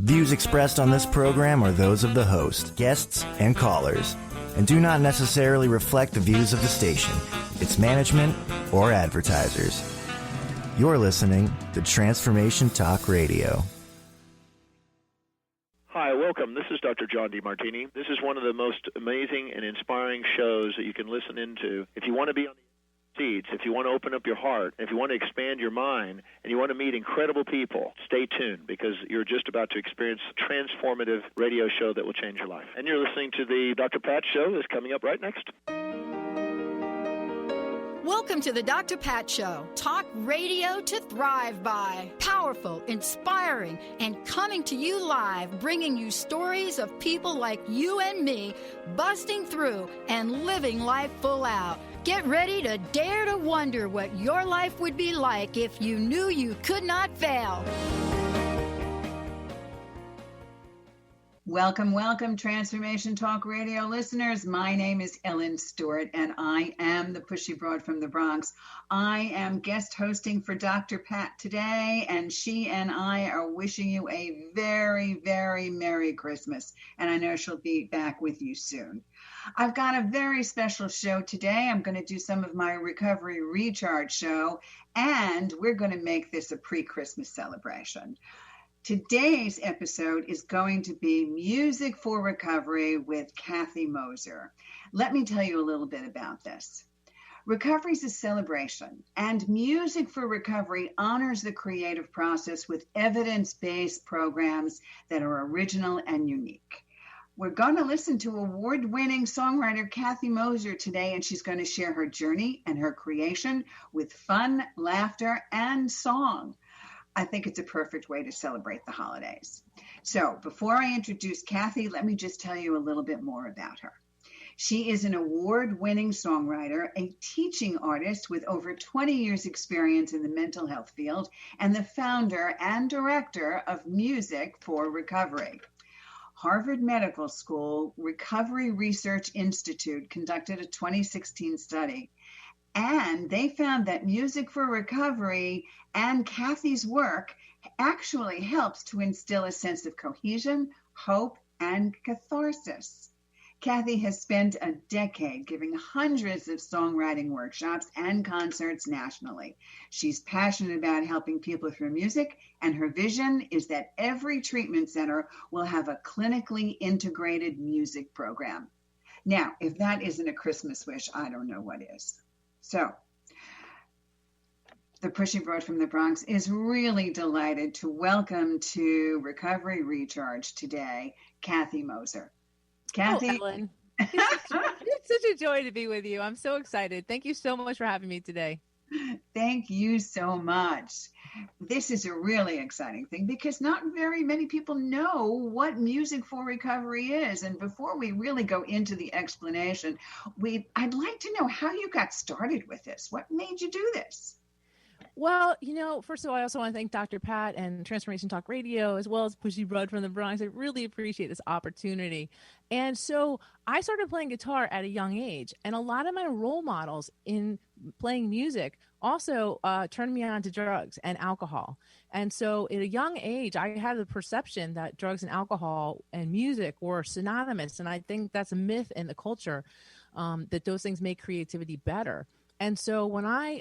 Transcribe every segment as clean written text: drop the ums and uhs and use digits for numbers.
Views expressed on this program are those of the host, guests, and callers, and do not necessarily reflect the views of the station, its management, or advertisers. You're listening to Transformation Talk Radio. Hi, welcome. This is Dr. John DeMartini. This is one of the most amazing and inspiring shows that you can listen into. If you want to be on the seats, if you want to open up your heart, if you want to expand your mind, and you want to meet incredible people, stay tuned because you're just about to experience a transformative radio show that will change your life. And you're listening to the Dr. Pat Show that's coming up right next. Welcome to the Dr. Pat Show. Talk radio to thrive by. Powerful, inspiring, and coming to you live, bringing you stories of people like you and me, busting through and living life full out. Get ready to dare to wonder what your life would be like if you knew you could not fail. Welcome, welcome, Transformation Talk Radio listeners. My name is Ellen Stewart, and I am the Pushy Broad from the Bronx. I am guest hosting for Dr. Pat today, and she and I are wishing you a very, very Merry Christmas, and I know she'll be back with you soon. I've got a very special show today. I'm going to do some of my Recovery Recharge show, and we're going to make this a pre-Christmas celebration. Today's episode is going to be Music for Recovery with Kathy Moser. Let me tell you a little bit about this. Recovery is a celebration, and Music for Recovery honors the creative process with evidence-based programs that are original and unique. We're going to listen to award-winning songwriter Kathy Moser today, and she's going to share her journey and her creation with fun, laughter, and song. I think it's a perfect way to celebrate the holidays. So before I introduce Kathy, let me just tell you a little bit more about her. She is an award-winning songwriter, a teaching artist with over 20 years experience in the mental health field, and the founder and director of Music for Recovery. Harvard Medical School Recovery Research Institute conducted a 2016 study, and they found that Music for Recovery and Kathy's work actually helps to instill a sense of cohesion, hope, and catharsis. Kathy has spent a decade giving hundreds of songwriting workshops and concerts nationally. She's passionate about helping people through music, and her vision is that every treatment center will have a clinically integrated music program. Now, if that isn't a Christmas wish, I don't know what is. So, the Pushy Broad from the Bronx is really delighted to welcome to Recovery Recharge today, Kathy Moser. Kathy. Oh, Ellen. It's such a joy to be with you. I'm so excited. Thank you so much for having me today. Thank you so much. This is a really exciting thing because not very many people know what Music for Recovery is. And before we really go into the explanation, I'd like to know how you got started with this. What made you do this? Well, first of all, I also want to thank Dr. Pat and Transformation Talk Radio, as well as Pushy Broad from the Bronx. I really appreciate this opportunity. And so I started playing guitar at a young age, and a lot of my role models in playing music also turned me on to drugs and alcohol. And so at a young age, I had the perception that drugs and alcohol and music were synonymous. And I think that's a myth in the culture, that those things make creativity better. And so when I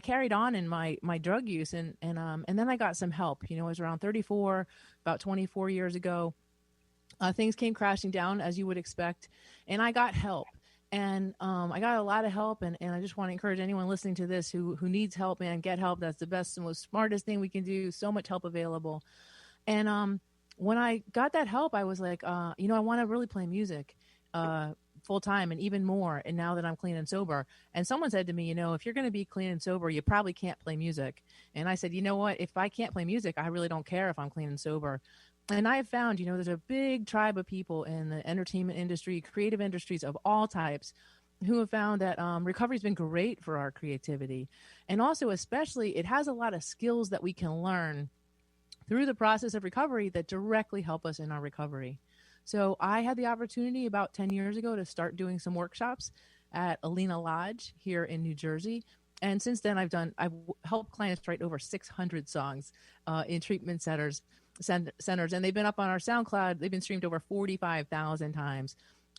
carried on in my drug use and then I got some help. I was around 34, about 24 years ago. Things came crashing down as you would expect, and I got help. And I got a lot of help, and I just want to encourage anyone listening to this who needs help, man, get help. That's the best and most smartest thing we can do. So much help available. And when I got that help, I was like, I want to really play music full time and even more. And now that I'm clean and sober, and someone said to me, if you're going to be clean and sober, you probably can't play music. And I said, you know what, if I can't play music, I really don't care if I'm clean and sober. And I have found, there's a big tribe of people in the entertainment industry, creative industries of all types, who have found that recovery has been great for our creativity. And also, especially, it has a lot of skills that we can learn through the process of recovery that directly help us in our recovery. So I had the opportunity about 10 years ago to start doing some workshops at Alina Lodge here in New Jersey. And since then, I've helped clients write over 600 songs in treatment centers. centers, and they've been up on our SoundCloud. They've been streamed over 45,000 times.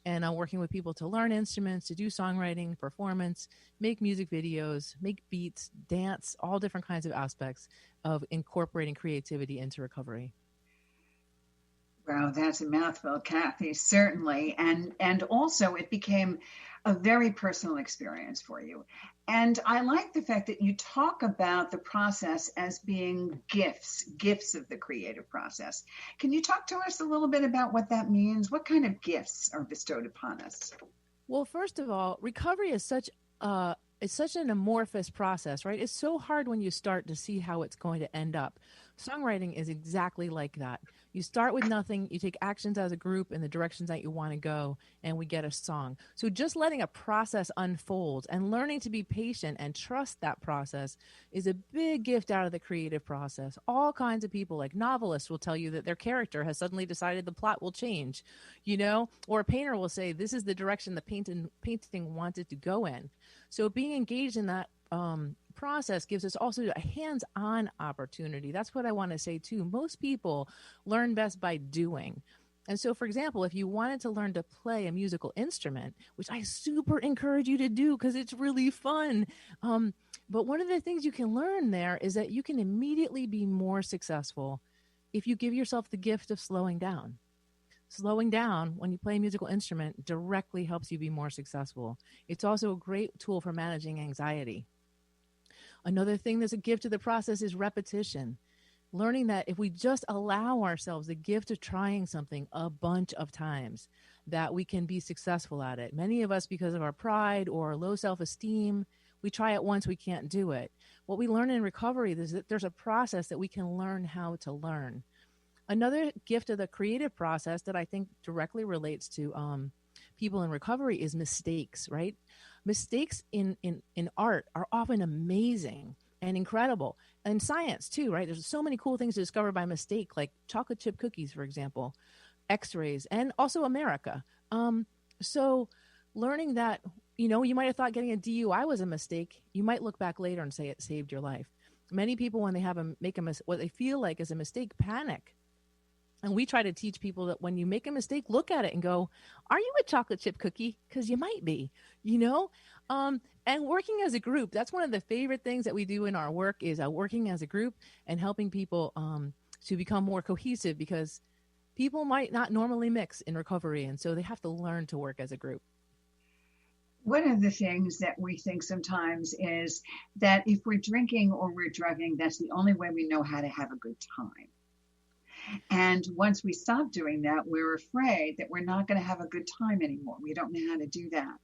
And I'm working with people to learn instruments, to do songwriting, performance, make music videos, make beats, dance, all different kinds of aspects of incorporating creativity into recovery. Wow, that's a mouthful, Kathy, certainly. And also it became a very personal experience for you. And I like the fact that you talk about the process as being gifts of the creative process. Can you talk to us a little bit about what that means? What kind of gifts are bestowed upon us? Well, first of all, recovery is such an amorphous process, right? It's so hard when you start to see how it's going to end up. Songwriting is exactly like that. You start with nothing, you take actions as a group in the directions that you want to go, and we get a song. So just letting a process unfold and learning to be patient and trust that process is a big gift out of the creative process. All kinds of people, like novelists, will tell you that their character has suddenly decided the plot will change, or a painter will say, this is the direction the painting wanted to go in. So being engaged in that process gives us also a hands-on opportunity. That's what I want to say too. Most people learn best by doing. And so, for example, if you wanted to learn to play a musical instrument, which I super encourage you to do because it's really fun. But one of the things you can learn there is that you can immediately be more successful if you give yourself the gift of slowing down. Slowing down when you play a musical instrument directly helps you be more successful. It's also a great tool for managing anxiety. Another thing that's a gift to the process is repetition. Learning that if we just allow ourselves the gift of trying something a bunch of times, that we can be successful at it. Many of us, because of our pride or low self-esteem, we try it once, we can't do it. What we learn in recovery is that there's a process that we can learn how to learn. Another gift of the creative process that I think directly relates to people in recovery is mistakes, right? Mistakes in art are often amazing and incredible. And science too, right? There's so many cool things to discover by mistake, like chocolate chip cookies, for example, x-rays, and also America. So learning that, you might have thought getting a DUI was a mistake. You might look back later and say it saved your life. Many people, when they what they feel like is a mistake, panic. And we try to teach people that when you make a mistake, look at it and go, are you a chocolate chip cookie? Because you might be, and working as a group. That's one of the favorite things that we do in our work is working as a group and helping people to become more cohesive, because people might not normally mix in recovery. And so they have to learn to work as a group. One of the things that we think sometimes is that if we're drinking or we're drugging, that's the only way we know how to have a good time. And once we stop doing that, we're afraid that we're not going to have a good time anymore. We don't know how to do that.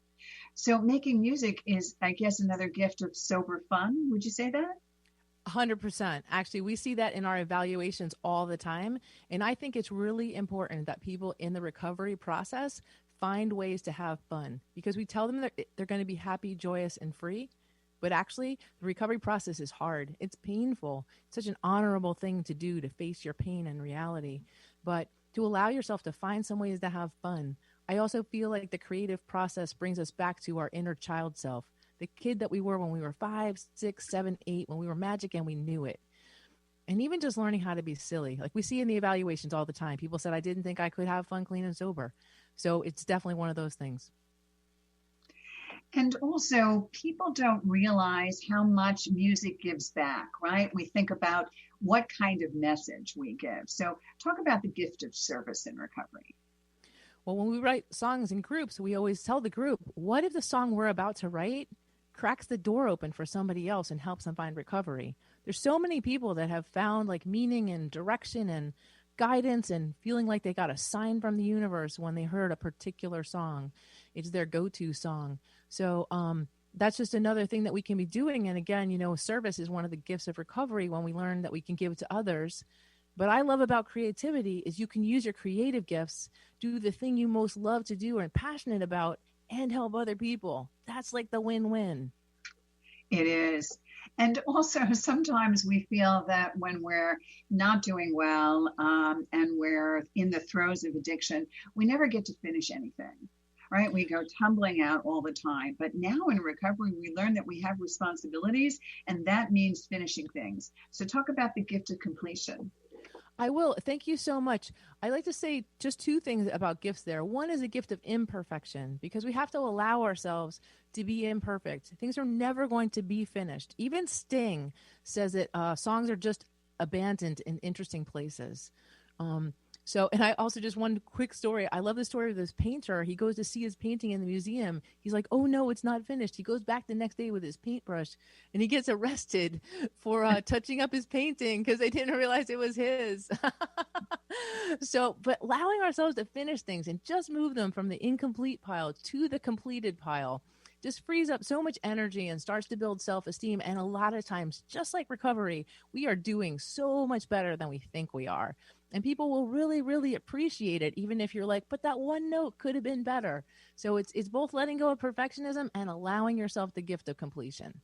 So making music is, I guess, another gift of sober fun. Would you say that? 100%. Actually, we see that in our evaluations all the time. And I think it's really important that people in the recovery process find ways to have fun, because we tell them that they're going to be happy, joyous, and free. But actually, the recovery process is hard. It's painful. It's such an honorable thing to do, to face your pain and reality. But to allow yourself to find some ways to have fun. I also feel like the creative process brings us back to our inner child self, the kid that we were when we were 5, 6, 7, 8, when we were magic and we knew it. And even just learning how to be silly. Like we see in the evaluations all the time. People said, I didn't think I could have fun, clean, and sober. So it's definitely one of those things. And also, people don't realize how much music gives back, right? We think about what kind of message we give. So talk about the gift of service in recovery. Well, when we write songs in groups, we always tell the group, what if the song we're about to write cracks the door open for somebody else and helps them find recovery? There's so many people that have found like meaning and direction and guidance and feeling like they got a sign from the universe when they heard a particular song. It's their go-to song. So that's just another thing that we can be doing. And again, service is one of the gifts of recovery when we learn that we can give to others. But I love about creativity is you can use your creative gifts, do the thing you most love to do or are passionate about, and help other people. That's like the win-win. It is. And also sometimes we feel that when we're not doing well and we're in the throes of addiction, we never get to finish anything. Right? We go tumbling out all the time. But now in recovery, we learn that we have responsibilities, and that means finishing things. So talk about the gift of completion. I will. Thank you so much. I like to say just two things about gifts there. One is a gift of imperfection, because we have to allow ourselves to be imperfect. Things are never going to be finished. Even Sting says that songs are just abandoned in interesting places. And I also, just one quick story. I love the story of this painter. He goes to see his painting in the museum. He's like, oh no, it's not finished. He goes back the next day with his paintbrush and he gets arrested for touching up his painting because they didn't realize it was his. But allowing ourselves to finish things and just move them from the incomplete pile to the completed pile just frees up so much energy and starts to build self-esteem. And a lot of times, just like recovery, we are doing so much better than we think we are. And people will really, really appreciate it, even if you're like, but that one note could have been better. So it's both letting go of perfectionism and allowing yourself the gift of completion.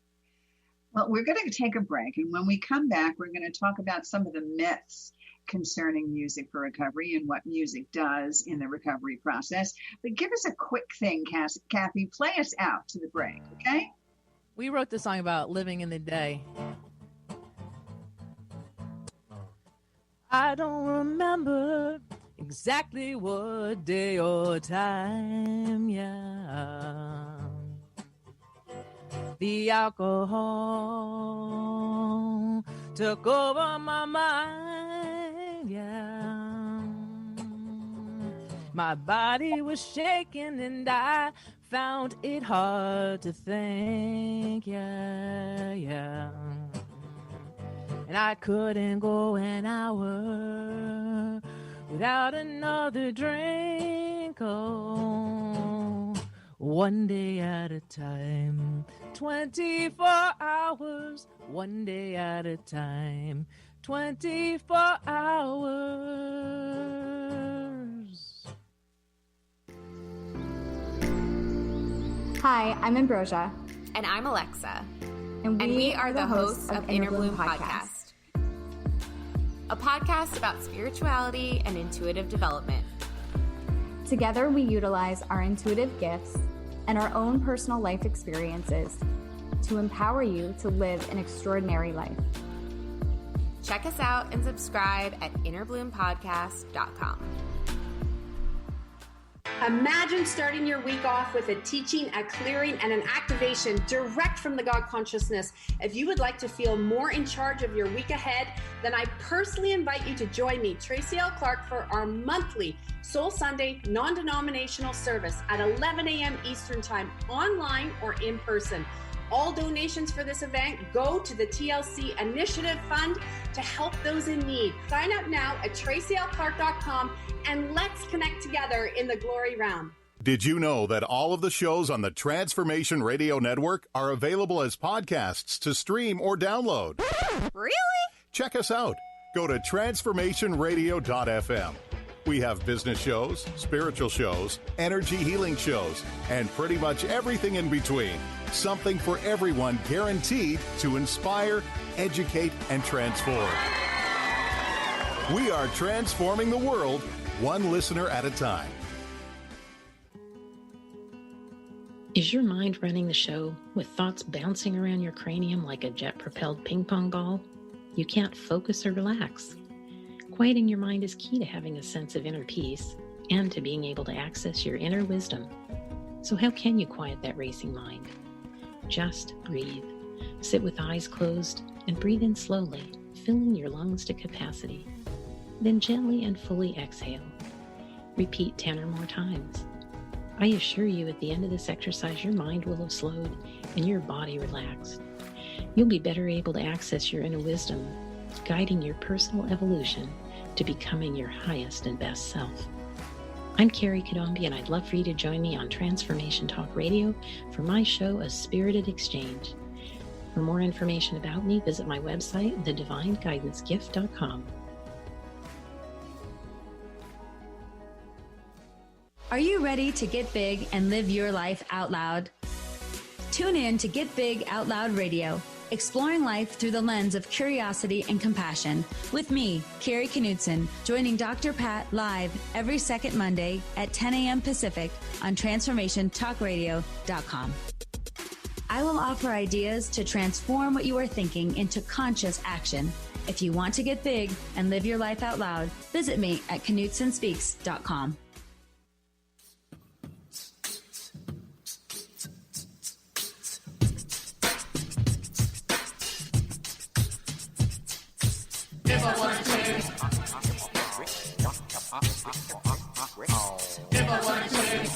Well, we're going to take a break. And when we come back, we're going to talk about some of the myths concerning music for recovery and what music does in the recovery process. But give us a quick thing, Kathy. Play us out to the break, okay? We wrote the song about living in the day. I don't remember exactly what day or time, yeah. The alcohol took over my mind, yeah. My body was shaking and I found it hard to think, yeah. And I couldn't go an hour without another drink. Oh, one day at a time, 24 hours, one day at a time, 24 hours. Hi, I'm Ambrosia. And I'm Alexa. And we are the hosts of Inner Bloom Podcast. A podcast about spirituality and intuitive development. Together, we utilize our intuitive gifts and our own personal life experiences to empower you to live an extraordinary life. Check us out and subscribe at innerbloompodcast.com. Imagine starting your week off with a teaching, a clearing, and an activation direct from the God consciousness. If you would like to feel more in charge of your week ahead, then I personally invite you to join me, Tracy L. Clark, for our monthly Soul Sunday non-denominational service at 11 a.m. Eastern Time, online or in person. All donations for this event go to the TLC Initiative Fund to help those in need. Sign up now at tracylclark.com and let's connect together in the glory realm. Did you know that all of the shows on the Transformation Radio Network are available as podcasts to stream or download? Really? Check us out. Go to transformationradio.fm. We have business shows, spiritual shows, energy healing shows, and pretty much everything in between. Something for everyone, guaranteed to inspire, educate, and transform. We are transforming the world, one listener at a time. Is your mind running the show with thoughts bouncing around your cranium like a jet-propelled ping pong ball? You can't focus or relax. Quieting your mind is key to having a sense of inner peace and to being able to access your inner wisdom. So how can you quiet that racing mind? Just breathe. Sit with eyes closed and breathe in slowly, filling your lungs to capacity. Then gently and fully exhale. Repeat 10 or more times. I assure you, at the end of this exercise, your mind will have slowed and your body relaxed. You'll be better able to access your inner wisdom, guiding your personal evolution to becoming your highest and best self. I'm Carrie Kadombi, and I'd love for you to join me on Transformation Talk Radio for my show, A Spirited Exchange. For more information about me, visit my website, thedivineguidancegift.com. Are you ready to get big and live your life out loud? Tune in to Get Big Out Loud Radio, exploring life through the lens of curiosity and compassion, with me, Carrie Knudsen, joining Dr. Pat live every second Monday at 10 a.m. Pacific on TransformationTalkRadio.com. I will offer ideas to transform what you are thinking into conscious action If you want to get big and live your life out loud, visit me at KnutSonSpeaks.com. If I want to change, if I want to change.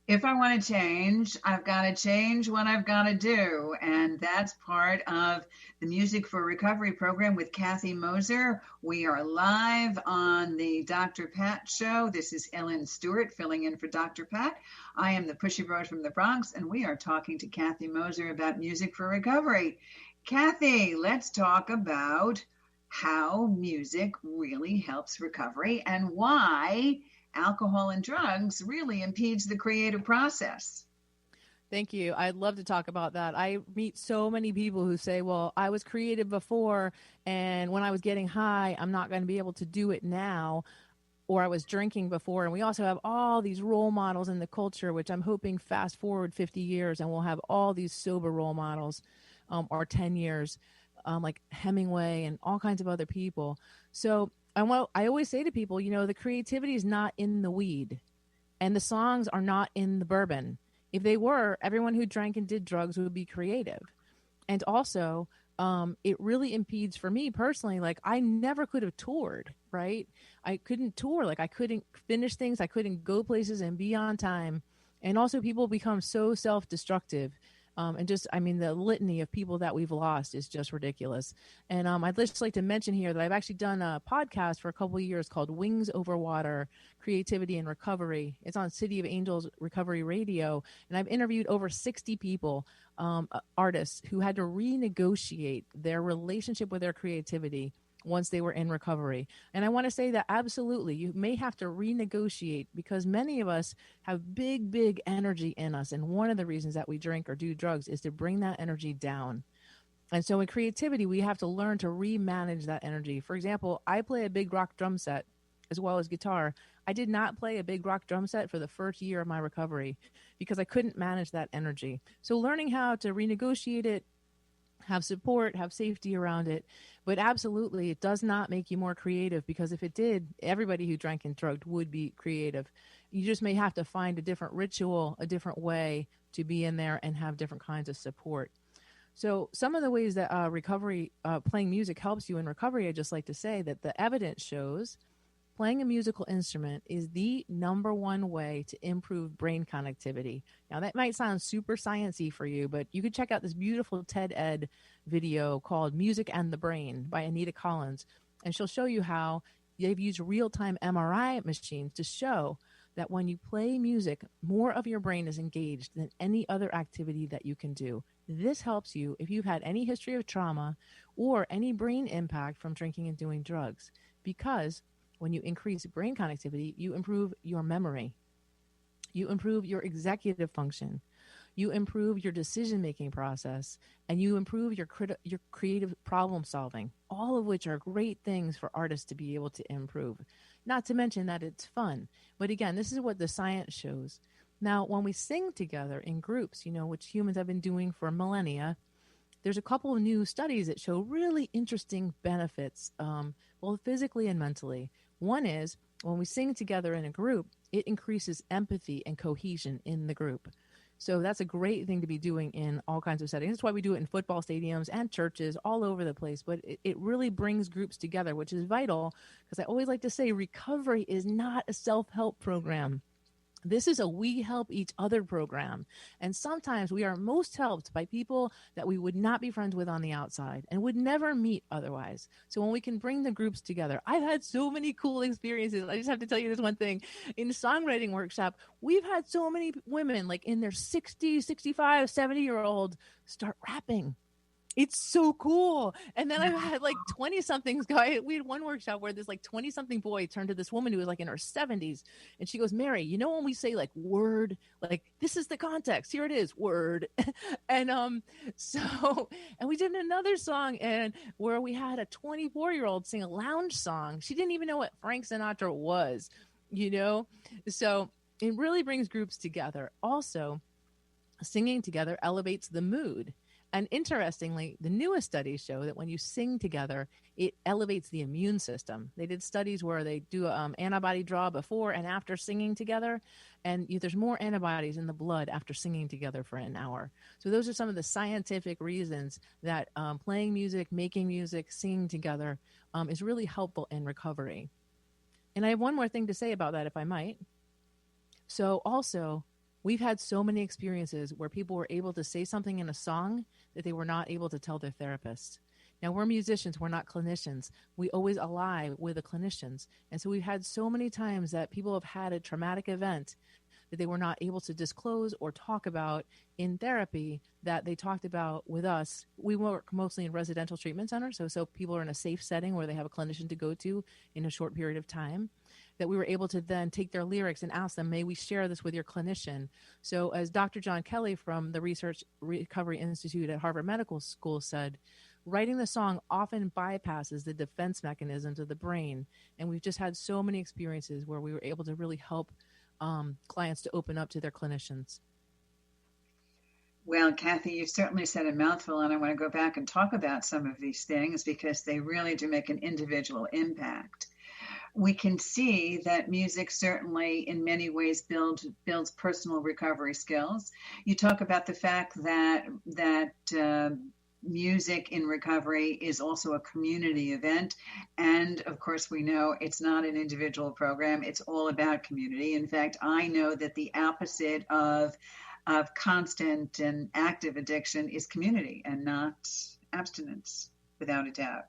If I want to change, I've got to change what I've got to do. And that's part of the Music for Recovery program with Kathy Moser. We are live on the Dr. Pat Show. This is Ellen Stewart filling in for Dr. Pat. I am the Pushy Broad from the Bronx, and we are talking to Kathy Moser about Music for Recovery. Kathy, let's talk about how music really helps recovery and why alcohol and drugs really impedes the creative process. Thank you. I'd love to talk about that. I meet so many people who say, well, I was creative before, and when I was getting high, I'm not going to be able to do it now, or I was drinking before. And we also have all these role models in the culture, which I'm hoping fast forward 50 years, and we'll have all these sober role models, or 10 years, like Hemingway and all kinds of other people. So I always say to people, the creativity is not in the weed, and the songs are not in the bourbon. If they were, everyone who drank and did drugs would be creative. And also, it really impedes, for me personally, like I never could have toured, right? I couldn't tour. Like I couldn't finish things. I couldn't go places and be on time. And also people become so self-destructive. And the litany of people that we've lost is just ridiculous. And I'd just like to mention here that I've actually done a podcast for a couple of years called Wings Over Water, Creativity and Recovery. It's on City of Angels Recovery Radio. And I've interviewed over 60 people, artists who had to renegotiate their relationship with their creativity once they were in recovery. And I want to say that absolutely, you may have to renegotiate because many of us have big, big energy in us. And one of the reasons that we drink or do drugs is to bring that energy down. And so in creativity, we have to learn to remanage that energy. For example, I play a big rock drum set as well as guitar. I did not play a big rock drum set for the first year of my recovery because I couldn't manage that energy. So learning how to renegotiate it, have support, have safety around it. But absolutely, it does not make you more creative because if it did, everybody who drank and drugged would be creative. You just may have to find a different ritual, a different way to be in there and have different kinds of support. So some of the ways that playing music helps you in recovery, I just like to say that the evidence shows playing a musical instrument is the number one way to improve brain connectivity. Now, that might sound super sciencey for you, but you can check out this beautiful TED Ed video called Music and the Brain by Anita Collins, and she'll show you how they've used real-time MRI machines to show that when you play music, more of your brain is engaged than any other activity that you can do. This helps you if you've had any history of trauma or any brain impact from drinking and doing drugs, because when you increase brain connectivity, you improve your memory, you improve your executive function, you improve your decision-making process, and you improve your creative problem solving, all of which are great things for artists to be able to improve. Not to mention that it's fun. But again, this is what the science shows. Now, when we sing together in groups, which humans have been doing for millennia, there's a couple of new studies that show really interesting benefits, both physically and mentally. One is when we sing together in a group, it increases empathy and cohesion in the group. So that's a great thing to be doing in all kinds of settings. That's why we do it in football stadiums and churches all over the place. But it really brings groups together, which is vital because I always like to say recovery is not a self-help program. This is a we help each other program. And sometimes we are most helped by people that we would not be friends with on the outside and would never meet otherwise. So when we can bring the groups together, I've had so many cool experiences. I just have to tell you this one thing. In the songwriting workshop, we've had so many women like in their 60, 65, 70-year-old start rapping. It's so cool. And then I've had like 20-somethings guy. We had one workshop where this like 20-something boy turned to this woman who was like in her 70s. And she goes, Mary, when we say like word, like this is the context. Here it is, word. And and we did another song and where we had a 24-year-old sing a lounge song. She didn't even know what Frank Sinatra was, So it really brings groups together. Also, singing together elevates the mood. And interestingly, the newest studies show that when you sing together, it elevates the immune system. They did studies where they do antibody draw before and after singing together, and there's more antibodies in the blood after singing together for an hour. So those are some of the scientific reasons that playing music, making music, singing together is really helpful in recovery. And I have one more thing to say about that, if I might. So also, we've had so many experiences where people were able to say something in a song that they were not able to tell their therapist. Now, we're musicians, we're not clinicians. We always ally with the clinicians. And so we've had so many times that people have had a traumatic event that they were not able to disclose or talk about in therapy that they talked about with us. We work mostly in residential treatment centers, so people are in a safe setting where they have a clinician to go to in a short period of time, that we were able to then take their lyrics and ask them, may we share this with your clinician? So as Dr. John Kelly from the Research Recovery Institute at Harvard Medical School said, writing the song often bypasses the defense mechanisms of the brain. And we've just had so many experiences where we were able to really help clients to open up to their clinicians. Well, Kathy, you've certainly said a mouthful, and I want to go back and talk about some of these things because they really do make an individual impact. We can see that music certainly in many ways builds personal recovery skills. You talk about the fact that music in recovery is also a community event. And of course, we know it's not an individual program. It's all about community. In fact, I know that the opposite of constant and active addiction is community and not abstinence, without a doubt.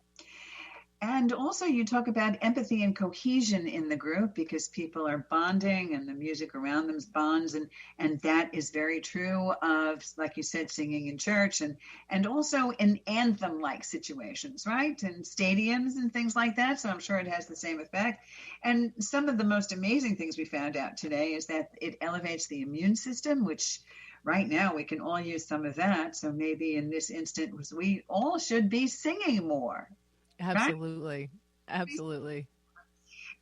And also you talk about empathy and cohesion in the group because people are bonding and the music around them bonds. And that is very true of, like you said, singing in church and also in anthem-like situations, right? And stadiums and things like that. So I'm sure it has the same effect. And some of the most amazing things we found out today is that it elevates the immune system, which right now we can all use some of that. So maybe in this instance, we all should be singing more. Absolutely. Right? Absolutely.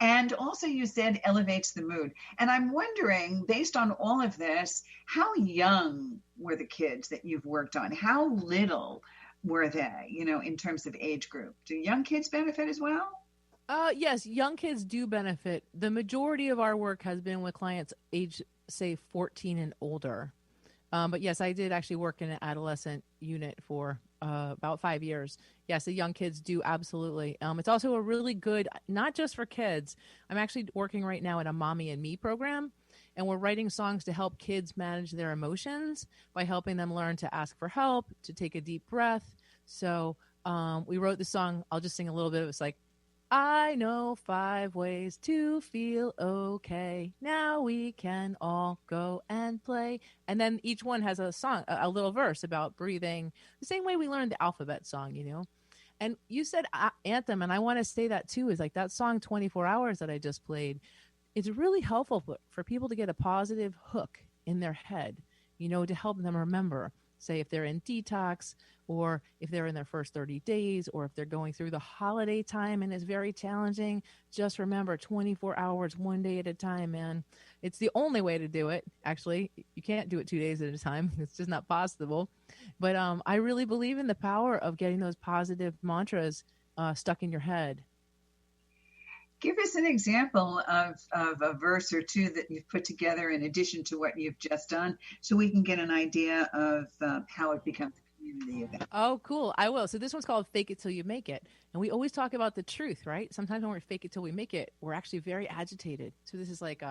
And also you said elevates the mood. And I'm wondering, based on all of this, how young were the kids that you've worked on? How little were they, in terms of age group? Do young kids benefit as well? Yes, young kids do benefit. The majority of our work has been with clients age, say, 14 and older. But yes, I did actually work in an adolescent unit for about 5 years. Yes, the young kids do absolutely. It's also a really good, not just for kids. I'm actually working right now in a Mommy and Me program, and we're writing songs to help kids manage their emotions by helping them learn to ask for help, to take a deep breath. So we wrote the song. I'll just sing a little bit. It was like, I know 5 ways to feel okay. Now we can all go and play. And then each one has a song, a little verse about breathing, the same way we learned the alphabet song, And you said anthem, and I want to say that too, is like that song 24 Hours that I just played. It's really helpful for people to get a positive hook in their head, to help them remember. Say if they're in detox or if they're in their first 30 days or if they're going through the holiday time and it's very challenging, just remember 24 hours, 1 day at a time, man. It's the only way to do it. Actually, you can't do it 2 days at a time. It's just not possible. But I really believe in the power of getting those positive mantras stuck in your head. Give us an example of a verse or two that you've put together in addition to what you've just done so we can get an idea of how it becomes a community event. Oh, cool. I will. So this one's called Fake It Till You Make It. And we always talk about the truth, right? Sometimes when we fake it till we make it, we're actually very agitated. So this is like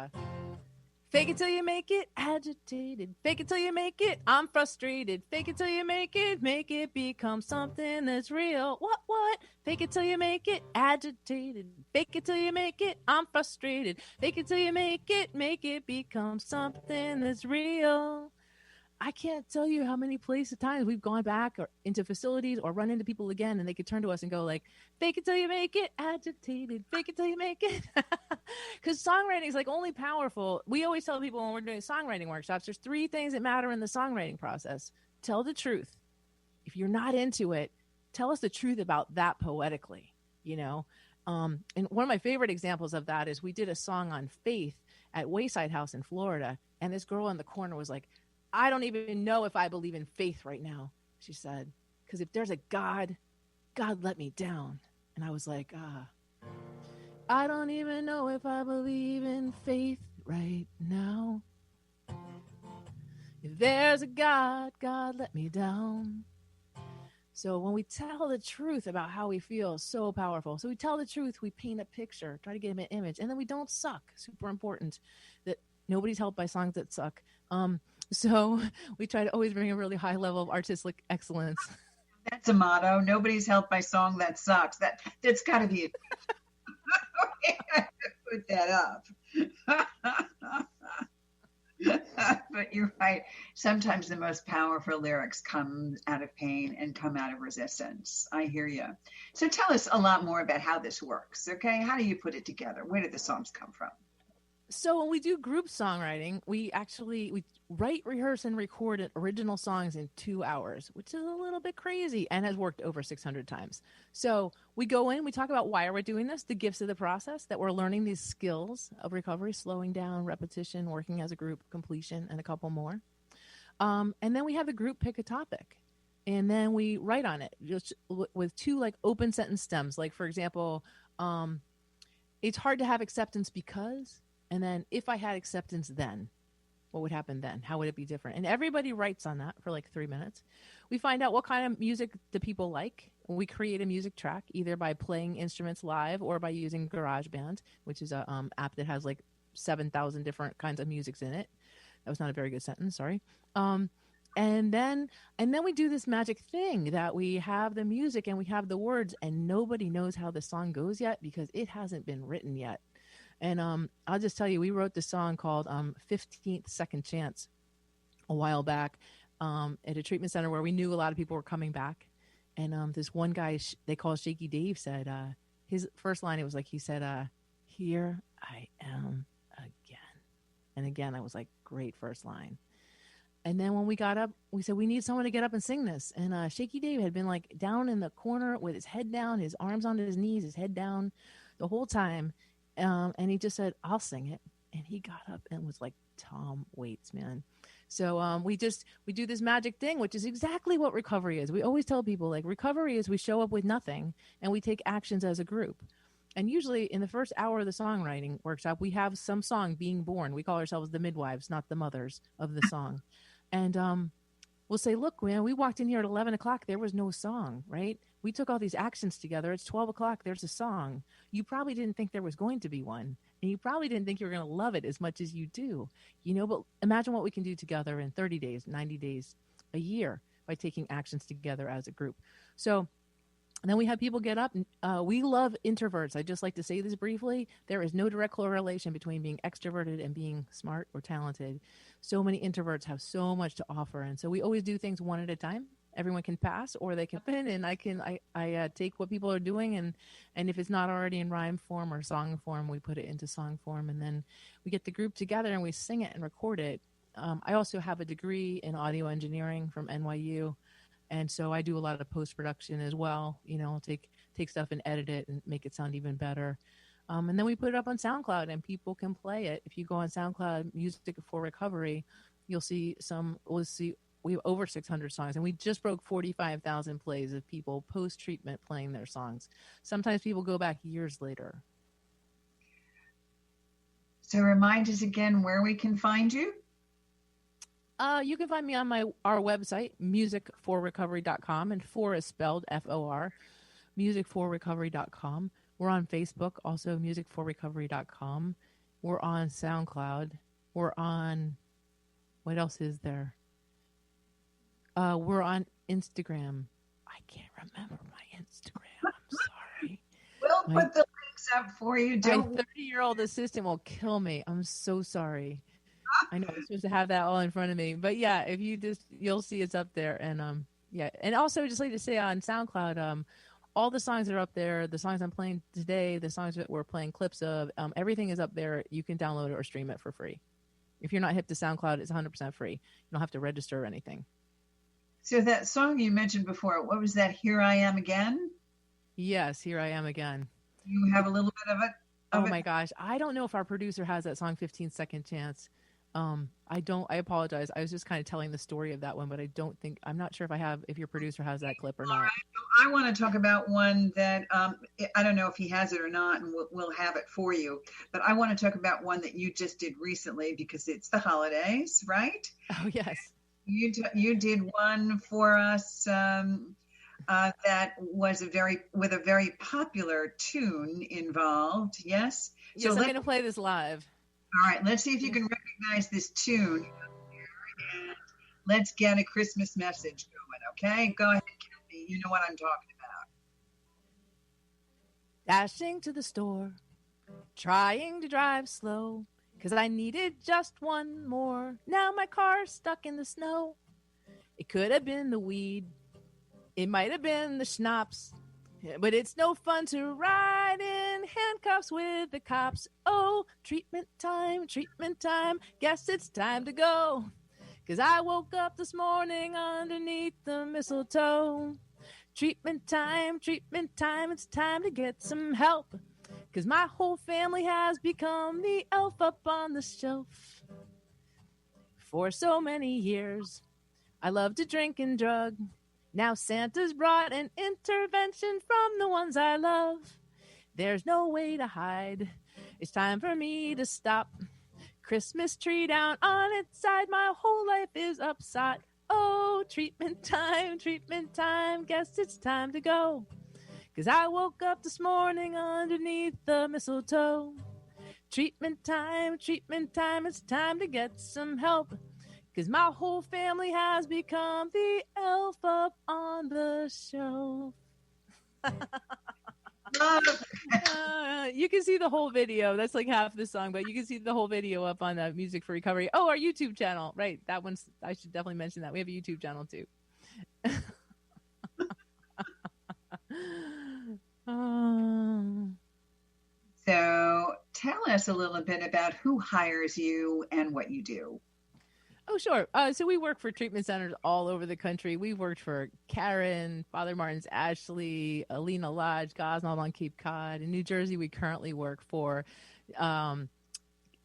fake it till you make it, agitated. Fake it till you make it, I'm frustrated. Fake it till you make it become something that's real. What? Fake it till you make it, agitated. Fake it till you make it, I'm frustrated. Fake it till you make it become something that's real. I can't tell you how many times we've gone back or into facilities or run into people again and they could turn to us and go like, fake it till you make it, agitated, fake it till you make it. Because songwriting is like only powerful. We always tell people when we're doing songwriting workshops, there's 3 things that matter in the songwriting process. Tell the truth. If you're not into it, tell us the truth about that poetically, And one of my favorite examples of that is we did a song on faith. at Wayside House in Florida. And this girl in the corner was like, I don't even know if I believe in faith right now, she said, because if there's a God, God let me down. And I was like, I don't even know if I believe in faith right now. If there's a God, God let me down. So when we tell the truth about how we feel, it's so powerful. So we tell the truth, we paint a picture, try to get an image, and then we don't suck. Super important that nobody's helped by songs that suck. So we try to always bring a really high level of artistic excellence. That's a motto. Nobody's helped by song that sucks. That's got to be it. Put that up. But you're right. Sometimes the most powerful lyrics come out of pain and come out of resistance. I hear you. So tell us a lot more about how this works. Okay, how do you put it together? Where do the songs come from? So when we do group songwriting, we write, rehearse, and record original songs in 2 hours, which is a little bit crazy and has worked over 600 times. So we go in, we talk about why we're doing this, the gifts of the process, that we're learning these skills of recovery, slowing down, repetition, working as a group, completion, and a couple more. And then we have the group pick a topic, and then we write on it just with 2 like open sentence stems. Like, for example, it's hard to have acceptance because... And then if I had acceptance then, what would happen then? How would it be different? And everybody writes on that for like 3 minutes. We find out what kind of music do people like. We create a music track either by playing instruments live or by using GarageBand, which is a app that has like 7,000 different kinds of musics in it. That was not a very good sentence, sorry. And then we do this magic thing that we have the music and we have the words, and nobody knows how the song goes yet because it hasn't been written yet. And I'll just tell you, we wrote this song called 15th Second Chance a while back at a treatment center where we knew a lot of people were coming back. And this one guy they call Shaky Dave said, his first line, it was like he said, here I am again. And again, I was like, great first line. And then when we got up, we said, we need someone to get up and sing this. And Shaky Dave had been like down in the corner with his head down, his arms on his knees, his head down the whole time. And he just said, I'll sing it. And he got up and was like Tom Waits, man. So we do this magic thing, which is exactly what recovery is. We always tell people, like, recovery is we show up with nothing and we take actions as a group. And usually in the first hour of the songwriting workshop, we have some song being born. We call ourselves the midwives, not the mothers of the song. And we'll say, look, man, we walked in here at 11 o'clock. There was no song, right? We took all these actions together. It's 12 o'clock. There's a song. You probably didn't think there was going to be one. And you probably didn't think you were going to love it as much as you do. But imagine what we can do together in 30 days, 90 days, a year by taking actions together as a group. So and then we have people get up. We love introverts. I just like to say this briefly. There is no direct correlation between being extroverted and being smart or talented. So many introverts have so much to offer. And so we always do things one at a time. Everyone can pass or they can pin, and I take what people are doing, and if it's not already in rhyme form or song form, we put it into song form, and then we get the group together and we sing it and record it. I also have a degree in audio engineering from NYU, and so I do a lot of post-production as well. I'll take stuff and edit it and make it sound even better. And then we put it up on SoundCloud and people can play it. If you go on SoundCloud, Music for Recovery, we'll see we have over 600 songs, and we just broke 45,000 plays of people post-treatment playing their songs. Sometimes people go back years later. So remind us again where we can find you. You can find me on our website, musicforrecovery.com, and for is spelled F-O-R, musicforrecovery.com. We're on Facebook, also musicforrecovery.com. We're on SoundCloud. We're on, what else is there? We're on Instagram. I can't remember my Instagram. I'm sorry. We'll put the links up for you. My 30-year-old assistant will kill me. I'm so sorry. I know I'm supposed to have that all in front of me. But yeah, if you'll see it's up there. And yeah. And also just like to say on SoundCloud, all the songs that are up there, the songs I'm playing today, the songs that we're playing clips of, everything is up there. You can download it or stream it for free. If you're not hip to SoundCloud, it's 100% free. You don't have to register or anything. So that song you mentioned before, what was that? Here I Am Again? Yes, Here I Am Again. You have a little bit of it? Oh my gosh. I don't know if our producer has that song 15 Second Chance. I apologize. I was just kind of telling the story of that one, but I'm not sure if your producer has that clip or not. All right. I want to talk about one that I don't know if he has it or not, and we'll have it for you. But I want to talk about one that you just did recently because it's the holidays, right? Oh, yes. You did one for us that was with a very popular tune involved. Yes. Yes, so I'm going to play this live. All right, let's see if you can recognize this tune. And let's get a Christmas message going, okay? Go ahead, Kathy. You know what I'm talking about. Dashing to the store, trying to drive slow, 'cause I needed just one more. Now my car's stuck in the snow. It could have been the weed. It might have been the schnapps. But it's no fun to ride in handcuffs with the cops. Oh, treatment time, guess it's time to go. 'Cause I woke up this morning underneath the mistletoe. Treatment time, it's time to get some help. 'Cause my whole family has become the elf up on the shelf. For so many years, I love to drink and drug. Now Santa's brought an intervention from the ones I love. There's no way to hide. It's time for me to stop. Christmas tree down on its side. My whole life is upside. Oh, treatment time. Guess it's time to go. 'Cause I woke up this morning underneath the mistletoe. Treatment time. It's time to get some help. 'Cause my whole family has become the elf up on the shelf. You can see the whole video. That's like half the song, but you can see the whole video up on Music for Recovery. Oh, our YouTube channel. Right. That one's, I should definitely mention that. We have a YouTube channel too. So tell us a little bit about who hires you and what you do. Oh, sure. So we work for treatment centers all over the country. We've worked for Karen, Father Martin's Ashley, Alina Lodge, Gosnold on Cape Cod. In New Jersey, we currently work for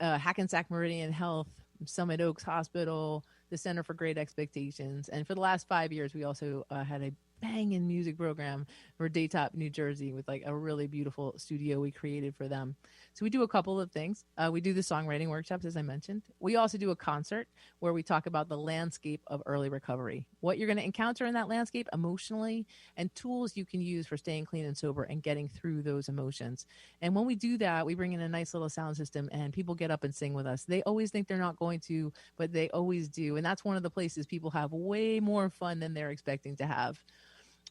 Hackensack Meridian Health, Summit Oaks Hospital, the Center for Great Expectations. And for the last 5 years, we also had a banging music program for Daytop, New Jersey, with like a really beautiful studio we created for them. So we do a couple of things. We do the songwriting workshops, as I mentioned. We also do a concert where we talk about the landscape of early recovery, what you're going to encounter in that landscape emotionally, and tools you can use for staying clean and sober and getting through those emotions. And when we do that, we bring in a nice little sound system and people get up and sing with us. They always think they're not going to, but they always do. And that's one of the places people have way more fun than they're expecting to have.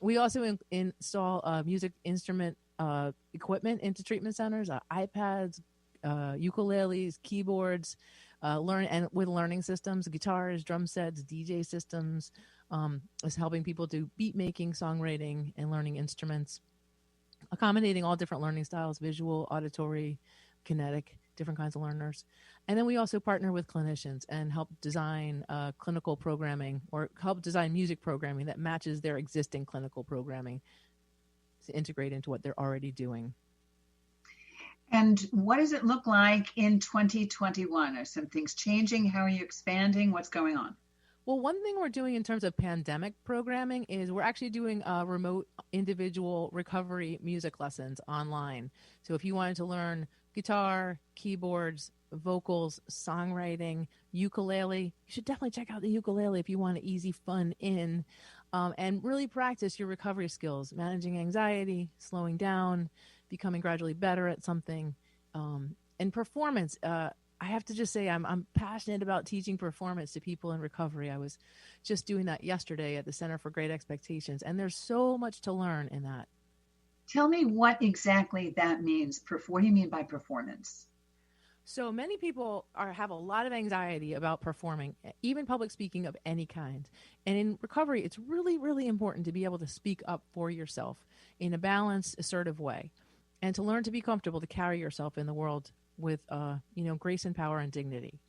We also install music instrument equipment into treatment centers, iPads, ukuleles, keyboards, with learning systems, guitars, drum sets, DJ systems, is helping people do beat making, songwriting, and learning instruments, accommodating all different learning styles, visual, auditory, kinetic, different kinds of learners. And then we also partner with clinicians and help design clinical programming or help design music programming that matches their existing clinical programming to integrate into what they're already doing. And what does it look like in 2021? Are some things changing? How are you expanding? What's going on? Well, one thing we're doing in terms of pandemic programming is we're actually doing remote individual recovery music lessons online. So if you wanted to learn guitar, keyboards, vocals, songwriting, ukulele, you should definitely check out the ukulele if you want an easy fun in, and really practice your recovery skills, managing anxiety, slowing down, becoming gradually better at something, and performance. I have to just say I'm passionate about teaching performance to people in recovery. I was just doing that yesterday at the Center for Great Expectations, and there's so much to learn in that. Tell me what exactly that means. What do you mean by performance? So many people have a lot of anxiety about performing, even public speaking of any kind. And in recovery, it's really, really important to be able to speak up for yourself in a balanced, assertive way, and to learn to be comfortable to carry yourself in the world with, grace and power and dignity.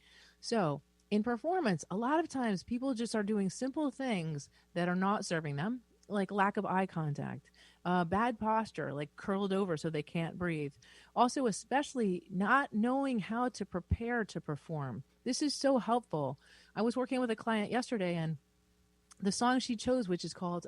So in performance, a lot of times people just are doing simple things that are not serving them, like lack of eye contact, bad posture, like curled over so they can't breathe. Also, especially not knowing how to prepare to perform. This is so helpful. I was working with a client yesterday, and the song she chose, which is called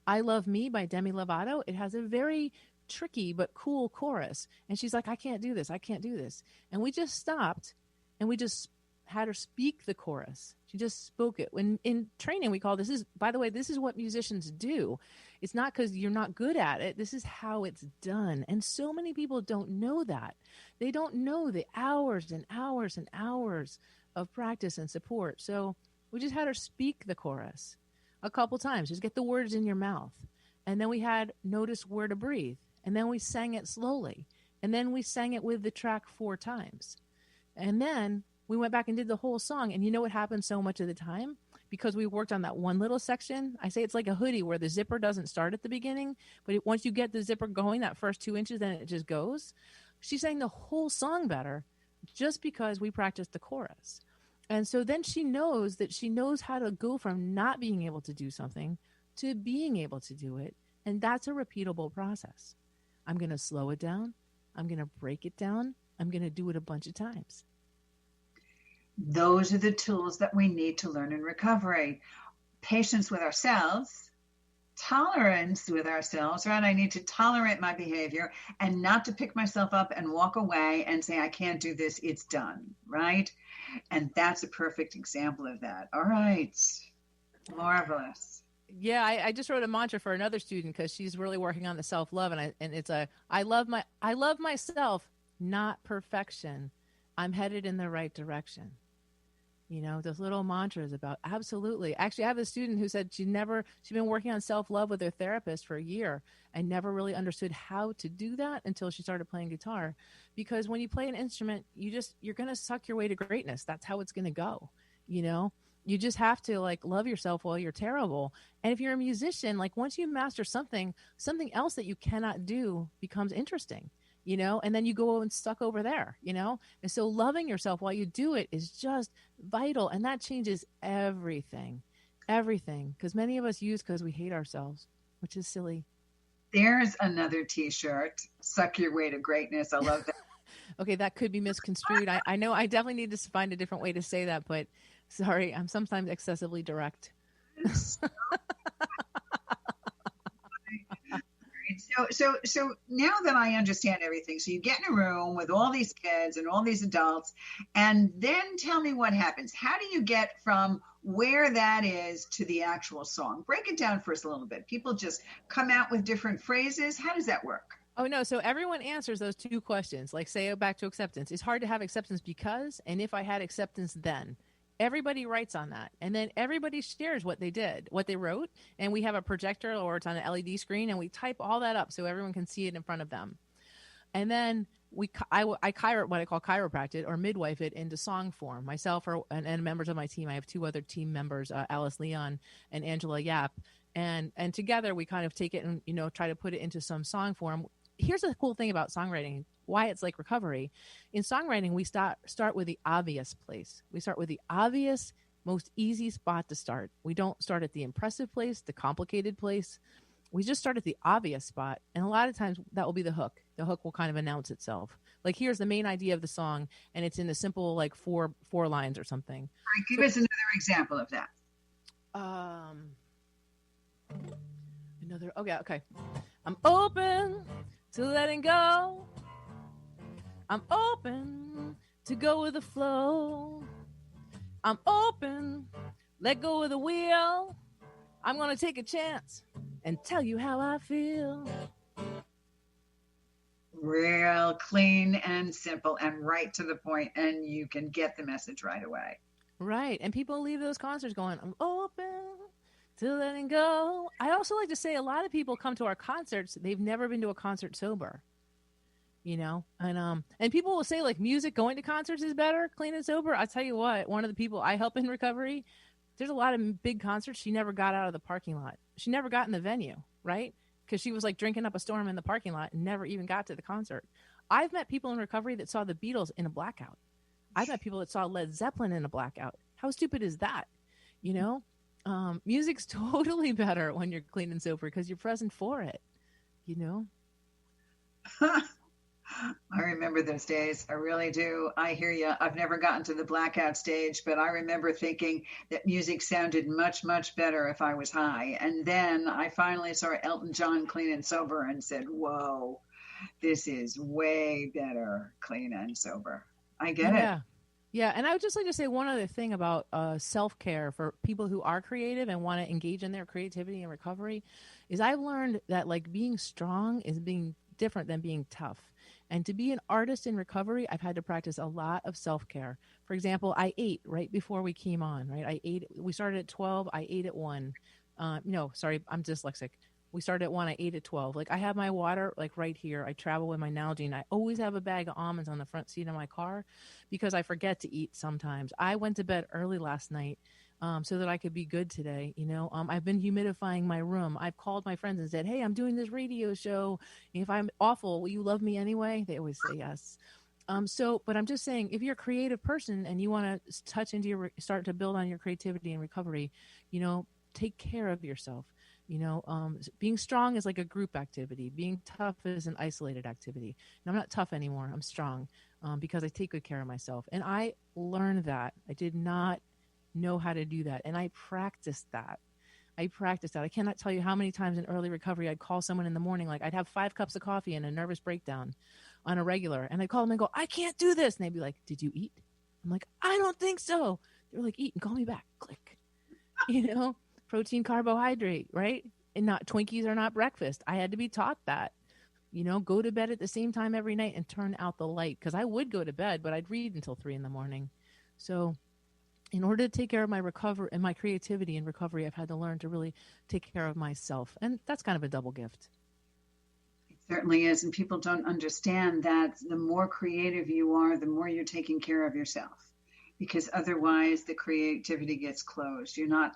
I Love Me by Demi Lovato, it has a very tricky but cool chorus. And she's like, I can't do this. I can't do this. And we just stopped and we just had her speak the chorus. She just spoke it. When in training, we call this is, by the way, this is what musicians do. It's not because you're not good at it. This is how it's done. And so many people don't know that. They don't know the hours and hours and hours of practice and support. So we just had her speak the chorus a couple times. Just get the words in your mouth. And then we had notice where to breathe. And then we sang it slowly. And then we sang it with the track 4 times. And then we went back and did the whole song. And you know what happened so much of the time? Because we worked on that one little section. I say it's like a hoodie where the zipper doesn't start at the beginning. But once you get the zipper going, that first 2 inches, then it just goes. She sang the whole song better just because we practiced the chorus. And so then she knows how to go from not being able to do something to being able to do it. And that's a repeatable process. I'm going to slow it down. I'm going to break it down. I'm going to do it a bunch of times. Those are the tools that we need to learn in recovery. Patience with ourselves, tolerance with ourselves, right? I need to tolerate my behavior and not to pick myself up and walk away and say, I can't do this. It's done, right? And that's a perfect example of that. All right. Marvelous. Yeah, I just wrote a mantra for another student because she's really working on the self-love, and it's I love myself, not perfection. I'm headed in the right direction. You know, those little mantras about absolutely. Actually, I have a student who said she'd been working on self-love with her therapist for a year and never really understood how to do that until she started playing guitar. Because when you play an instrument, you're going to suck your way to greatness. That's how it's going to go. You know, you just have to like love yourself while you're terrible. And if you're a musician, like once you master something else that you cannot do becomes interesting. You know, and then you go and stuck over there, you know? And so loving yourself while you do it is just vital. And that changes everything, because many of us use because we hate ourselves, which is silly. There's another t-shirt, suck your way to greatness. I love that. Okay, that could be misconstrued. I know I definitely need to find a different way to say that, but sorry, I'm sometimes excessively direct. So now that I understand everything, so you get in a room with all these kids and all these adults, and then tell me what happens. How do you get from where that is to the actual song? Break it down for us a little bit. People just come out with different phrases. How does that work? Oh, no. So everyone answers those 2 questions, like say back to acceptance. It's hard to have acceptance because, and if I had acceptance then. Everybody writes on that. And then everybody shares what they did, what they wrote. And we have a projector or it's on an LED screen and we type all that up so everyone can see it in front of them. And then I what I call chiropractic or midwife it into song form. Myself and members of my team. I have 2 other team members, Alice Leon and Angela Yap. And together we kind of take it and, you know, try to put it into some song form. Here's the cool thing about songwriting. Why it's like recovery. In songwriting, we start with the obvious place. We start with the obvious, most easy spot to start. We don't start at the impressive place, the complicated place. We just start at the obvious spot. And a lot of times that will be the hook. The hook will kind of announce itself. Like here's the main idea of the song, and it's in a simple like four lines or something. All right, give us another example of that. Okay. I'm open to letting go. I'm open to go with the flow. I'm open, let go of the wheel. I'm going to take a chance and tell you how I feel. Real clean and simple and right to the point, and you can get the message right away. Right. And people leave those concerts going, I'm open to letting go. I also like to say a lot of people come to our concerts. They've never been to a concert sober. You know, and people will say like music going to concerts is better, clean and sober. I tell you what, one of the people I help in recovery, there's a lot of big concerts. She never got out of the parking lot. She never got in the venue, right? Because she was like drinking up a storm in the parking lot and never even got to the concert. I've met people in recovery that saw the Beatles in a blackout. I've met people that saw Led Zeppelin in a blackout. How stupid is that? You know? Music's totally better when you're clean and sober because you're present for it, you know? I remember those days. I really do. I hear you. I've never gotten to the blackout stage, but I remember thinking that music sounded much, much better if I was high. And then I finally saw Elton John clean and sober and said, whoa, this is way better clean and sober. I get it. Yeah, and I would just like to say one other thing about self-care for people who are creative and want to engage in their creativity and recovery is I've learned that like being strong is being different than being tough. And to be an artist in recovery, I've had to practice a lot of self-care. For example, I ate right before we came on, right? We started at 12, I ate at 1. No, sorry, I'm dyslexic. We started at 1, I ate at 12. Like I have my water like right here. I travel with my Nalgene. I always have a bag of almonds on the front seat of my car because I forget to eat sometimes. I went to bed early last night so that I could be good today. You know, I've been humidifying my room. I've called my friends and said, hey, I'm doing this radio show. If I'm awful, will you love me anyway? They always say yes. But I'm just saying, if you're a creative person and you want to touch into start to build on your creativity and recovery, you know, take care of yourself. You know, being strong is like a group activity. Being tough is an isolated activity. And I'm not tough anymore. I'm strong because I take good care of myself. And I learned that. I did not know how to do that. And I practiced that. I cannot tell you how many times in early recovery I'd call someone in the morning, like I'd have 5 cups of coffee and a nervous breakdown on a regular. And I'd call them and go, I can't do this. And they'd be like, did you eat? I'm like, I don't think so. They're like, eat and call me back. Click. You know? Protein, carbohydrate, right? And not Twinkies are not breakfast. I had to be taught that, you know, go to bed at the same time every night and turn out the light. Because I would go to bed, but I'd read until 3 a.m. So in order to take care of my recovery and my creativity and recovery, I've had to learn to really take care of myself. And that's kind of a double gift. It certainly is. And people don't understand that the more creative you are, the more you're taking care of yourself. Because otherwise the creativity gets closed. You're not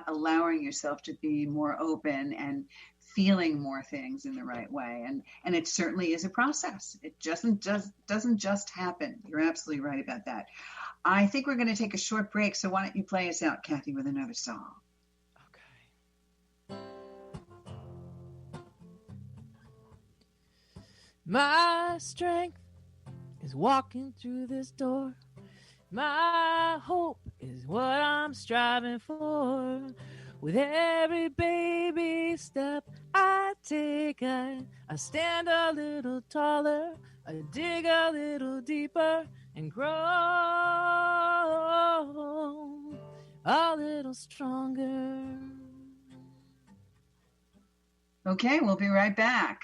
allowing yourself to be more open and feeling more things in the right way. And it certainly is a process. It doesn't just happen. You're absolutely right about that. I think we're going to take a short break. So why don't you play us out, Kathy, with another song? Okay. My strength is walking through this door. My hope is what I'm striving for. With every baby step I take, I stand a little taller, I dig a little deeper and grow a little stronger. Okay, we'll be right back.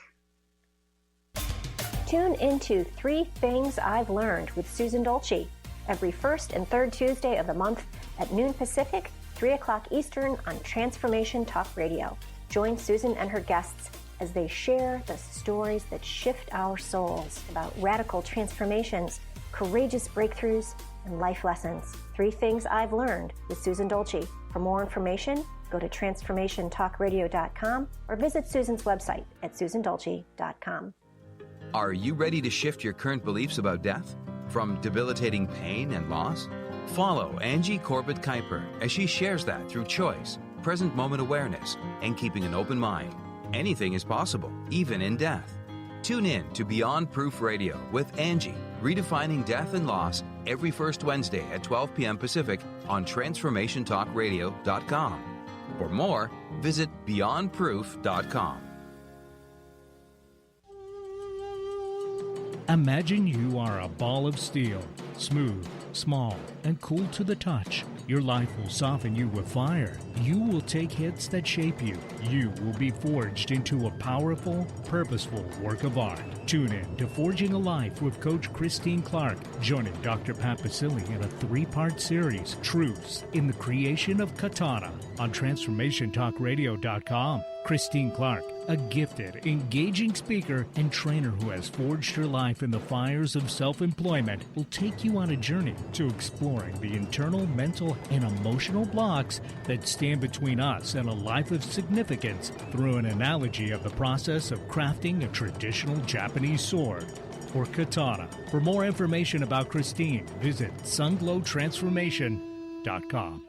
Tune into 3 Things I've Learned with Susan Dolce every first and third Tuesday of the month at noon Pacific, 3 o'clock Eastern on Transformation Talk Radio. Join Susan and her guests as they share the stories that shift our souls about radical transformations, courageous breakthroughs, and life lessons. 3 Things I've Learned with Susan Dolce. For more information, go to transformationtalkradio.com or visit Susan's website at susandolce.com. Are you ready to shift your current beliefs about death? From debilitating pain and loss? Follow Angie Corbett Kuiper as she shares that through choice, present moment awareness, and keeping an open mind. Anything is possible, even in death. Tune in to Beyond Proof Radio with Angie, redefining death and loss, every first Wednesday at 12 p.m. Pacific on TransformationTalkRadio.com. For more, visit BeyondProof.com. Imagine you are a ball of steel, smooth, small, and cool to the touch. Your life will soften you with fire. You will take hits that shape you. You will be forged into a powerful, purposeful work of art. Tune in to Forging a Life with Coach Christine Clark, joining Dr. Pat Basile in a 3-part series, Truths in the Creation of Katana, on TransformationTalkRadio.com. Christine Clark, a gifted, engaging speaker and trainer who has forged her life in the fires of self-employment, will take you on a journey to exploring the internal, mental, and emotional blocks that stand between us and a life of significance through an analogy of the process of crafting a traditional Japanese sword, or katana. For more information about Christine, visit sunglowtransformation.com.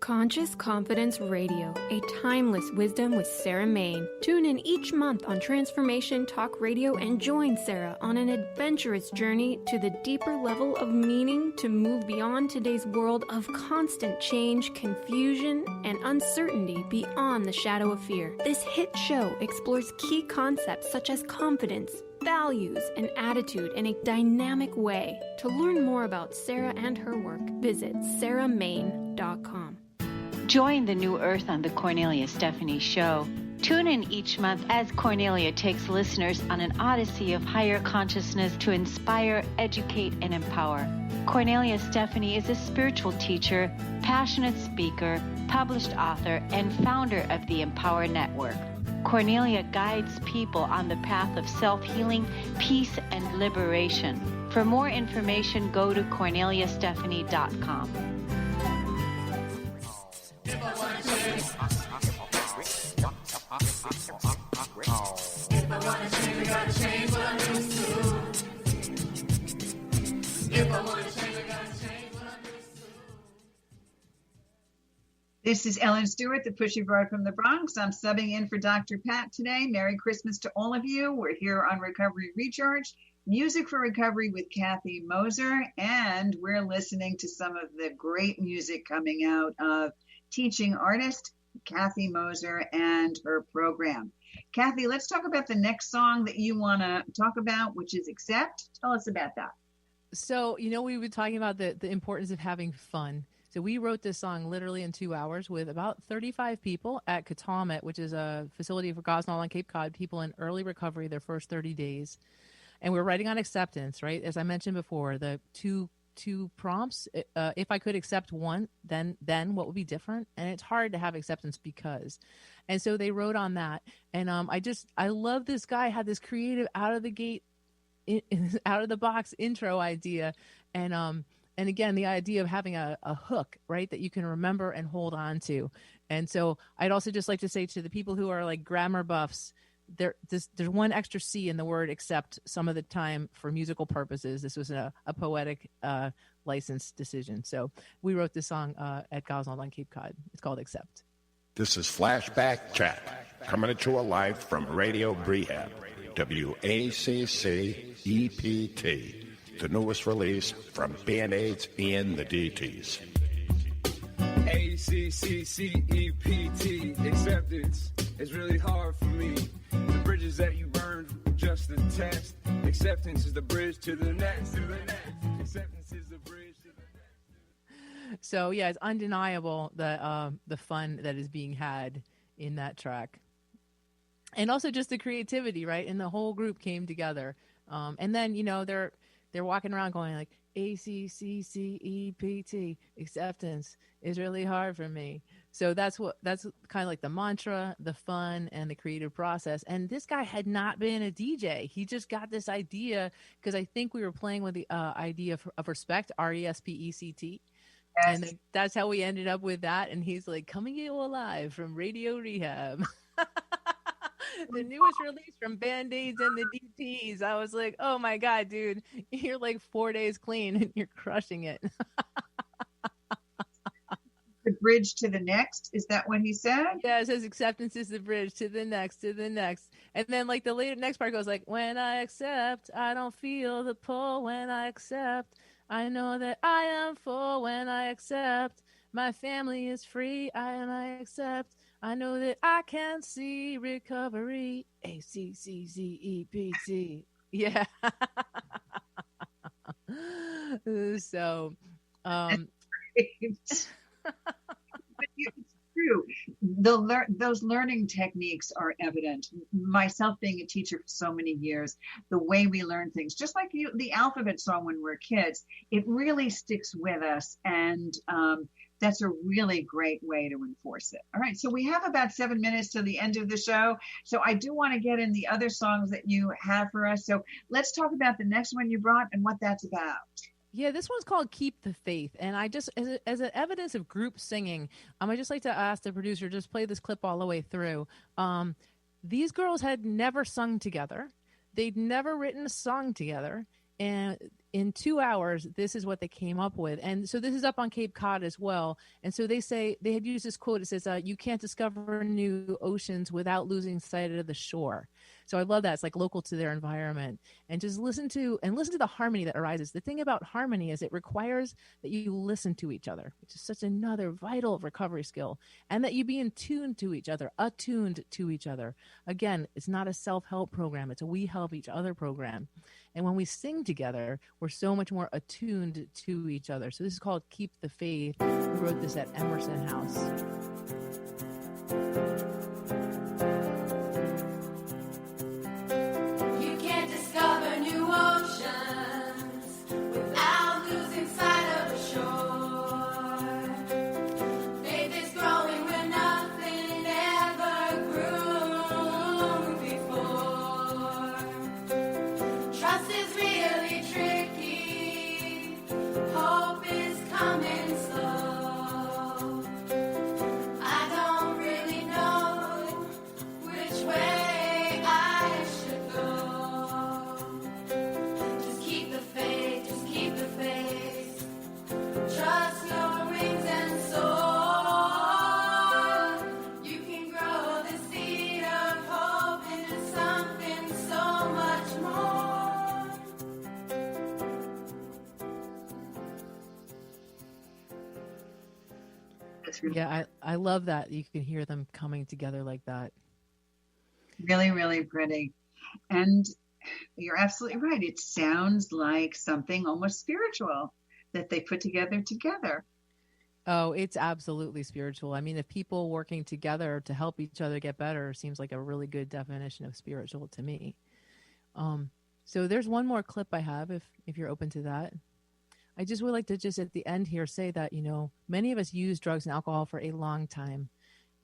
Conscious Confidence Radio, a timeless wisdom with Sarah Main. Tune in each month on Transformation Talk Radio and join Sarah on an adventurous journey to the deeper level of meaning to move beyond today's world of constant change, confusion, and uncertainty beyond the shadow of fear. This hit show explores key concepts such as confidence, values, and attitude in a dynamic way. To learn more about Sarah and her work, visit sarahmain.com. Join the new earth on the Cornelia Stephanie Show. Tune in each month as Cornelia takes listeners on an odyssey of higher consciousness to inspire, educate, and empower. Cornelia Stephanie is a spiritual teacher, passionate speaker, published author, and founder of the Empower Network. Cornelia guides people on the path of self-healing, peace, and liberation. For more information, go to corneliastephanie.com. If I wanna change, I gotta change what I'm used to. If I wanna change, I gotta change what I'm used to. This is Ellen Stewart, the Pushy Broad from the Bronx. I'm subbing in for Dr. Pat today. Merry Christmas to all of you. We're here on Recovery Recharge, Music for Recovery with Kathy Moser, and we're listening to some of the great music coming out of teaching artist Kathy Moser and her program. Kathy, let's talk about the next song that you want to talk about, which is Accept. Tell us about that. So, we were talking about the importance of having fun. So we wrote this song literally in 2 hours with about 35 people at Katamet, which is a facility for Gosnell on Cape Cod, people in early recovery their first 30 days. And we're writing on acceptance, right? As I mentioned before, the two prompts, if I could accept one, then what would be different? And it's hard to have acceptance because. And so they wrote on that. And I love this guy had this creative out of the gate, out of the box intro idea. And again, the idea of having a hook, right, that you can remember and hold on to. And so I'd also just like to say to the people who are like grammar buffs, there's one extra C in the word accept some of the time for musical purposes. This was a poetic license decision. So we wrote this song at Gosnell on Cape Cod. It's called Accept. This is Flashback Chat, coming at you live from Radio Rehab, WACC EPT, the newest release from Band-Aids and the DTs. ACCCEPT, acceptance is really hard for me. The bridges that you burned were just a test. Acceptance is the bridge to the next. Acceptance is the bridge to the next. So yeah, it's undeniable the fun that is being had in that track, and also just the creativity, right? And the whole group came together, and then they're walking around going like ACCCEPT, acceptance is really hard for me. So that's kind of like the mantra, the fun, and the creative process. And this guy had not been a DJ. He just got this idea because I think we were playing with the idea of respect, RESPECT. Yes. And that's how we ended up with that. And he's like, coming to you alive from Radio Rehab. The newest release from Band-Aids and the DTs. I was like, oh my God, dude, you're like 4 days clean and you're crushing it. The bridge to the next, is that what he said? Yeah, it says acceptance is the bridge to the next, and then like the next part goes like, when I accept, I don't feel the pull. When I accept, I know that I am full. When I accept, my family is free. I accept, I know that I can see recovery. ACCCEPT. Yeah. So it's true. Those learning techniques are evident. Myself being a teacher for so many years, the way we learn things, just like the alphabet song when we're kids, it really sticks with us. And that's a really great way to enforce it. All right. So we have about 7 minutes to the end of the show. So I do want to get in the other songs that you have for us. So let's talk about the next one you brought and what that's about. Yeah, this one's called Keep the Faith. And I just, as an evidence of group singing, I just like to ask the producer, just play this clip all the way through. These girls had never sung together. They'd never written a song together. And in 2 hours, this is what they came up with. And so this is up on Cape Cod as well. And so they say, they had used this quote. It says, you can't discover new oceans without losing sight of the shore. So I love that. It's like local to their environment. And just listen to the harmony that arises. The thing about harmony is it requires that you listen to each other, which is such another vital recovery skill, and that you be in tune to each other, attuned to each other. Again, it's not a self-help program. It's a we help each other program. And when we sing together, we're so much more attuned to each other. So this is called Keep the Faith. We wrote this at Emerson House. You can't discover new oceans without losing sight of the shore. Faith is growing where nothing ever grew before. Trust is really tricky. Hope is coming slow. I don't really know which way I should go. Just keep the faith, just keep the faith. Trust your wings and soar. You can grow the seed of hope into something so much more. Yeah, I love that. You can hear them coming together like that. Really, really pretty. And you're absolutely right. It sounds like something almost spiritual that they put together. Oh, it's absolutely spiritual. I mean, if people working together to help each other get better seems like a really good definition of spiritual to me. So there's one more clip I have if you're open to that. I just would like to just at the end here say that, many of us use drugs and alcohol for a long time.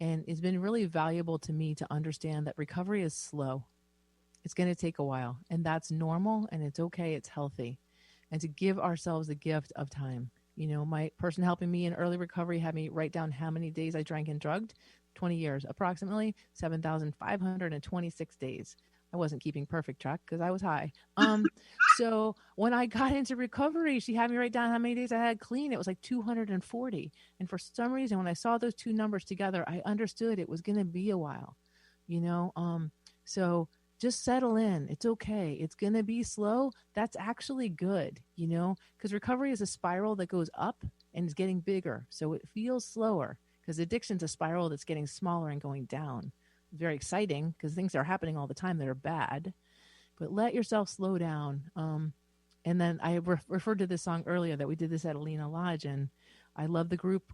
And it's been really valuable to me to understand that recovery is slow. It's going to take a while. And that's normal, and it's okay. It's healthy. And to give ourselves the gift of time. My person helping me in early recovery had me write down how many days I drank and drugged. 20 years, approximately 7,526 days. I wasn't keeping perfect track because I was high. So when I got into recovery, she had me write down how many days I had clean. It was like 240. And for some reason, when I saw those two numbers together, I understood it was going to be a while, so just settle in. It's okay. It's going to be slow. That's actually good, because recovery is a spiral that goes up and is getting bigger. So it feels slower because addiction's a spiral that's getting smaller and going down. Very exciting because things are happening all the time that are bad, but let yourself slow down. And then I referred to this song earlier that we did this at Alina Lodge, and I love the group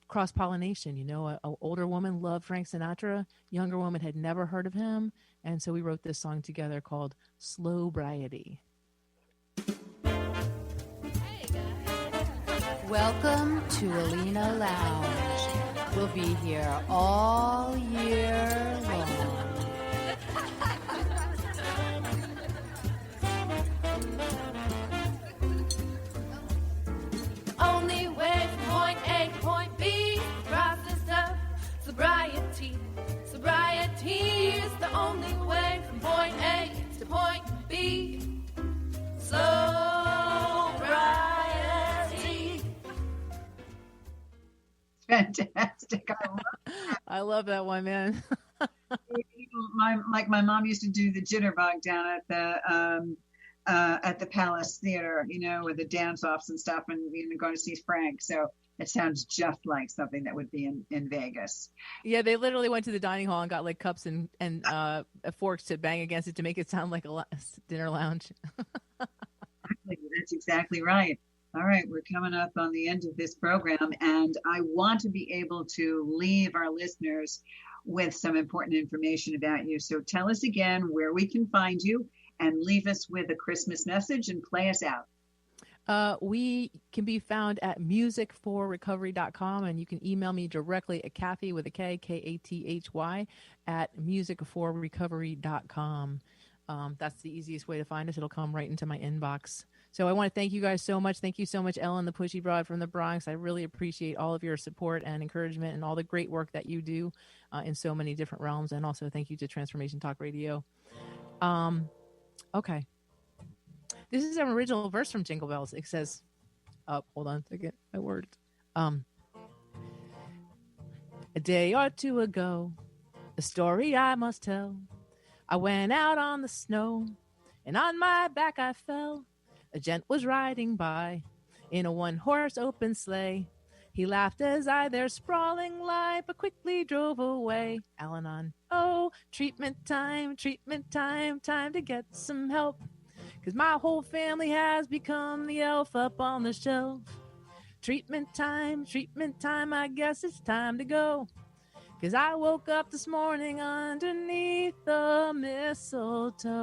cross-pollination. An older woman loved Frank Sinatra, younger woman had never heard of him, and so we wrote this song together called Slowbriety. Welcome to Alina Lounge. We'll be here all year long. Only way from point A to point B, process of sobriety. Sobriety is the only way from point A to point B. Sobriety. Fantastic. I love that one, man. My mom used to do the jitterbug down at the Palace Theater, with the dance-offs and stuff, and going to see Frank. So it sounds just like something that would be in Vegas. Yeah, they literally went to the dining hall and got like cups and forks to bang against it to make it sound like a dinner lounge. That's exactly right. All right, we're coming up on the end of this program, and I want to be able to leave our listeners with some important information about you. So tell us again where we can find you, and leave us with a Christmas message and play us out. We can be found at musicforrecovery.com, and you can email me directly at Kathy with a K, Kathy, at musicforrecovery.com. That's the easiest way to find us. It'll come right into my inbox. So I want to thank you guys so much. Thank you so much, Ellen, the Pushy Broad from the Bronx. I really appreciate all of your support and encouragement and all the great work that you do in so many different realms. And also thank you to Transformation Talk Radio. Okay. This is an original verse from Jingle Bells. It says, hold on a second. My word. A day or two ago, a story I must tell. I went out on the snow, and on my back I fell. A gent was riding by in a one-horse open sleigh. He laughed as I there sprawling lie, but quickly drove away. Al-Anon. Oh, treatment time, time to get some help. 'Cause my whole family has become the elf up on the shelf. Treatment time, I guess it's time to go. 'Cause I woke up this morning underneath the mistletoe.